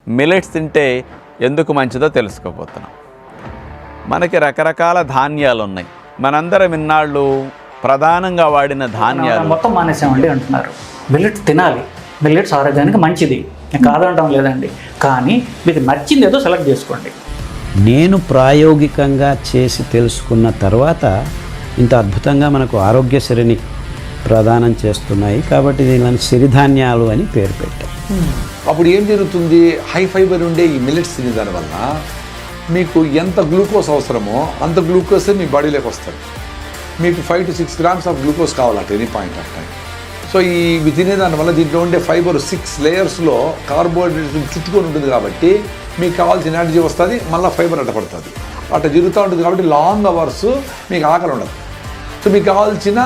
Millets తింటే ఎందుకు మంచిదో తెలుసుకోబోతున్నాం. మనకి రకరకాల ధాన్యాలు ఉన్నాయి. మనందరం ఇన్నాళ్ళు ప్రధానంగా వాడిన ధాన్యాలు మొత్తం మానేసామండి అంటున్నారు. మిల్లెట్స్ తినాలి, మిల్లెట్స్ ఆరోగ్యానికి మంచిది, నేను కాదంటాం లేదండి. కానీ మీకు నచ్చింది ఏదో సెలెక్ట్ చేసుకోండి. నేను ప్రాయోగికంగా చేసి తెలుసుకున్న తర్వాత ఇంత అద్భుతంగా మనకు ఆరోగ్యశ్రేణి ప్రదానం చేస్తున్నాయి. కాబట్టి దీనిని సిరిధాన్యాలు అని పేరు పెట్టాం. అప్పుడు ఏం జరుగుతుంది, హై ఫైబర్ ఉండే ఈ మిల్లెట్స్ తినే దానివల్ల మీకు ఎంత గ్లూకోజ్ అవసరమో అంత గ్లూకోజే మీ బాడీలోకి వస్తుంది. మీకు 5 to 6 grams ఆఫ్ గ్లూకోజ్ కావాలంట any point of time. So ఇవి తినేదానివల్ల దీంట్లో ఉండే ఫైబర్ 6 layers కార్బోహైడ్రేట్ చుట్టుకొని ఉంటుంది కాబట్టి మీకు కావాల్సిన ఎనర్జీ వస్తుంది, మళ్ళీ ఫైబర్ అడ్డపడుతుంది. అట్లా జరుగుతూ ఉంటుంది కాబట్టి లాంగ్ అవర్స్ మీకు ఆకలి ఉండదు. సో మీకు కావాల్సిన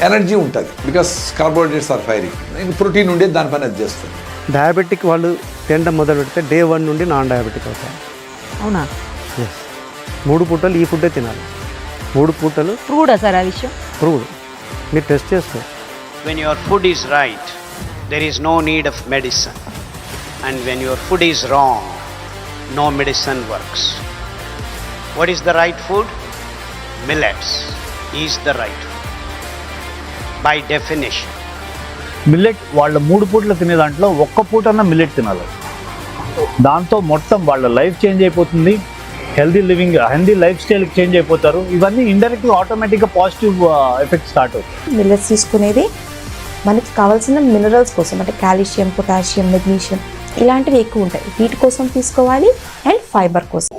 ఎనర్జీ ఉంటుంది, because carbohydrates are firing. Protein ఉండేది దానిపైన అది చేస్తుంది. డయాబెటిక్ వాళ్ళు తినడం మొదలు పెడితే డే 1 నుండి నాన్ డయాబెటిక్ అవుతారు. అవునా? ఎస్, 3 పూటలు ఈ ఫుడ్డే తినాలి. 3 పూటలు ప్రూడా సార్ ఆ విషయం? ప్రూవ్డ్. మీరు టెస్ట్ చేసుకో. When your food is right, there is no need of medicine. And when your food is wrong, no medicine works. What is the right food? Millets is the right food. By definition. Millet వాళ్ళ 3 పూటలు తినే దాంట్లో ఒక్క పూటన్నా millet తినాలి. దాంతో మొత్తం వాళ్ళ life change అయిపోతుంది. హెల్దీ లైఫ్ స్టైల్ చేంజ్ అయిపోతారు. ఇవన్నీ ఇండైరెక్ట్గా ఆటోమేటిక్గా పాజిటివ్ ఎఫెక్ట్ స్టార్ట్ అవుతుంది. మిల్లెట్స్ తీసుకునేది మనకి కావాల్సిన మినరల్స్ కోసం, అంటే కాల్షియం, పొటాషియం, మెగ్నీషియం ఇలాంటివి ఎక్కువ ఉంటాయి. వీటి కోసం తీసుకోవాలి అండ్ ఫైబర్ కోసం.